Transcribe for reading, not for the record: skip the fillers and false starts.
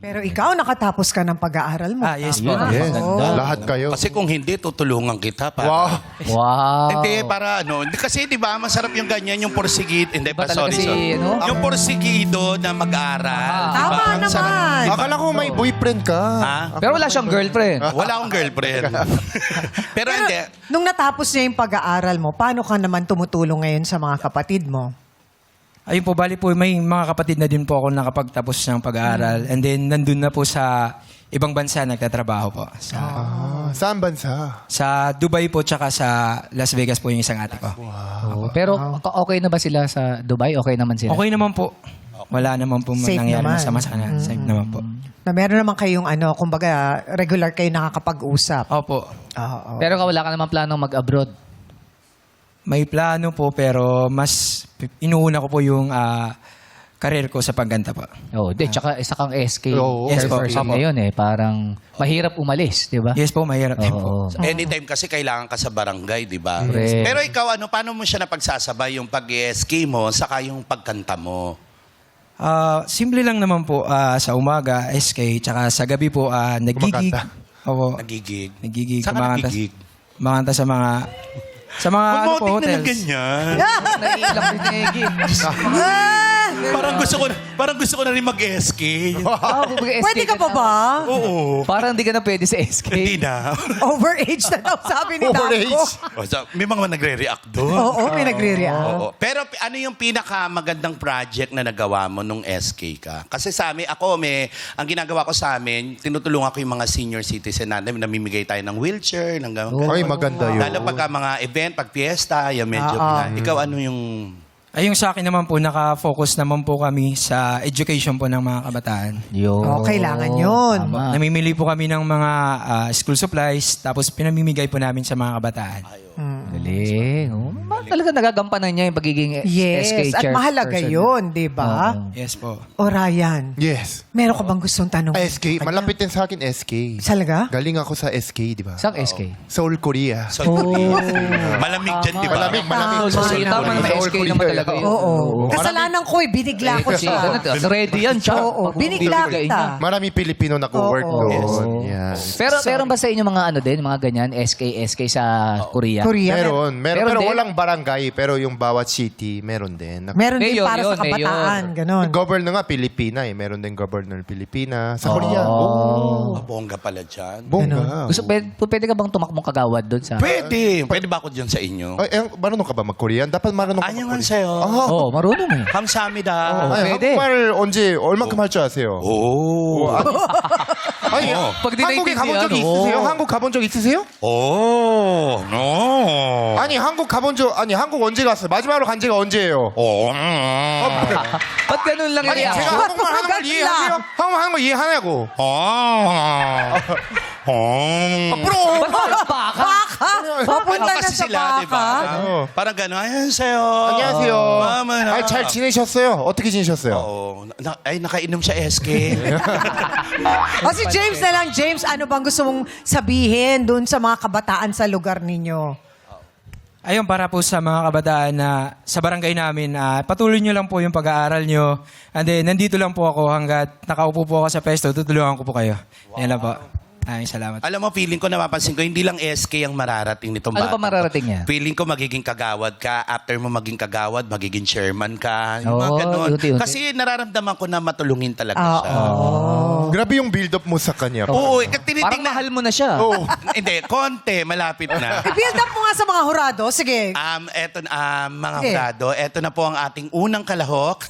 Pero ikaw, nakatapos ka ng pag-aaral mo. Yes po. Yes, Oo. lahat kayo. Kasi kung hindi, tutulungan kita para... Wow. Wow. Hindi, para ano. Kasi di ba, masarap yung ganyan, yung porsigid. Hindi Iba pa, talaga sorry, si, sorry. ano? Yung porsigido na mag-aaral. di ba? Tama Ang sarap. naman. Akala ko may boyfriend ka. Ha? Pero wala siyang girlfriend. Wala akong girlfriend. Pero hindi. Nung natapos niya yung pag-aaral mo, paano ka naman tumutulong ngayon sa mga kapatid mo? Ayun po, bali po, may mga kapatid na din po ako nakapagtapos ng pag-aaral. And then, nandun na po sa ibang bansa nagtatrabaho po. Saan bansa? Sa Dubai po, tsaka sa Las Vegas po yung isang ate ko. Oo. Pero okay na ba sila sa Dubai? Okay naman sila? Okay naman po. Wala naman po Safe nangyari naman. masama sa kanila. Safe naman po. Na meron naman kayong kumbaga, regular kayo nakakapag-usap. Opo. Oo. Pero wala ka naman planong mag-abroad? May plano po, pero mas inuuna ko po yung career ko sa pagkanta po. Oo. Tsaka isa kang SK Oo. Yes po. person Opo. ngayon eh. Parang mahirap umalis, di ba? Yes po, mahirap din po. Oo. Anytime kasi kailangan ka sa barangay, di ba? Correct. Pero ikaw, paano mo siya napagsasabay yung pag-ski mo saka yung pagkanta mo? Simple lang naman po sa umaga, SK, tsaka sa gabi po, nagigig. Kumakanta. Opo. Nagigig? Nagigig. Saan ka nagigig? Kumanta sa mga ano po, Huwag na ng hotels. ganyan. Naiilang ni Negi. Parang gusto ko na rin mag-ski. Pwede ka pa ba? Oo. Parang hindi ka na pwede sa SK. Hindi na. Overage na daw, sabi ni Dapo. Overage. May mga nagre-react doon. Oo, may nagre-react. Oo. Pero ano yung pinakamagandang project na nagawa mo nung SK ka? Kasi sa amin, ang ginagawa ko sa amin, tinutulungan ko yung mga senior citizen natin, namimigay tayo ng wheelchair, ng gano'n. Ay, maganda yun. Lalo pagka mga event, pag fiesta, yan medyo Ikaw, ano yung... Ay, yung sa akin naman po, naka-focus naman po kami sa education po ng mga kabataan. Yo. Kailangan yun. Tama. Namimili po kami ng mga school supplies, tapos pinamimigay po namin sa mga kabataan. Galing. Oh, talaga nagagampanan niya yung pagiging SK Yes, at chairperson. mahalaga yun, di ba? Yes po. O Ryan, Yes. meron ka bang gustong tanong? SK. Malapit din sa akin SK. Talaga? Galing ako sa SK, di ba? Saan SK? Seoul, Korea. So, Malamig dyan, di ba? Malamig, malamig. So, tama naman Seoul, SK Korea. naman talaga yun. Oo. Kasalanan ko binigla ko Kasi siya. ready yan siya. Oo, binigla kita. Marami Pilipino na co-work Oo. doon. Yan. Pero meron ba sa inyo mga ano din, mga ganyan, SK sa Korea? Korea. Meron. Meron Pero din? walang barangay. Pero yung bawat city, meron din. Meron din Mayor para yun, sa kabataan. Ganon. Governor nga, Pilipina eh. Meron din governor Pilipina. Sa Korea. Bongga pala dyan. Bongga. Pwede ka bang tumakbong kagawad doon sa... Pwede. Pwede ba ako dyan sa inyo? Ay, marunong ka ba mag-Korean? Dapat marunong ka Anyangan mag-Korean. sa'yo. Oo, marunong eh. 감사합니다. Ay, pwede. 한국말 언제 얼마큼 할 줄 아세요? 오. 아니, Pag di 한국에 가본 적 naintindihan, 있으세요? 한국 가본 적 있으세요? 오. 오. 아니, 한국 언제 갔어요? 마지막으로 간 지가 언제예요? 오. Ba't ganun lang yung 아니, 제가 reaction? 한국말 하는 걸 Ba't 이해하세요? 한국말 하는 거 이해하냐고. 오. 오. Ba't palakpakan? Papunta na kasi sa sila, di ba? baka. Parang gano'n, 안녕하세요. 안녕하세요. Mama na. 아니, 잘 지내셨어요? 어떻게 지내셨어요? Oo. Nakainom siya SK. O si James na lang. James, ano bang gusto mong sabihin dun sa mga kabataan sa lugar ninyo? Ayun, para po sa mga kabataan na sa barangay namin, patuloy nyo lang po yung pag-aaral nyo. And then, nandito lang po ako hanggat nakaupo po ako sa pesto, tutulungan ko po kayo. Yan lang po. Ay, salamat. Alam mo, feeling ko, napapansin ko, hindi lang SK ang mararating nitong Ano bata. pa mararating niya? Feeling ko magiging kagawad ka. After mo maging kagawad, magiging chairman ka. Yung mga Oo, ganun. unti-unti. Kasi nararamdaman ko na matulungin talaga siya. Grabe yung build-up mo sa kanya. Oo, Parang tinitingnan. mahal mo na siya. Oo. Hindi, konti, malapit na. I-build up mo nga sa mga hurado. Sige. Eto, mga Sige. brado, eto na po ang ating unang kalahok.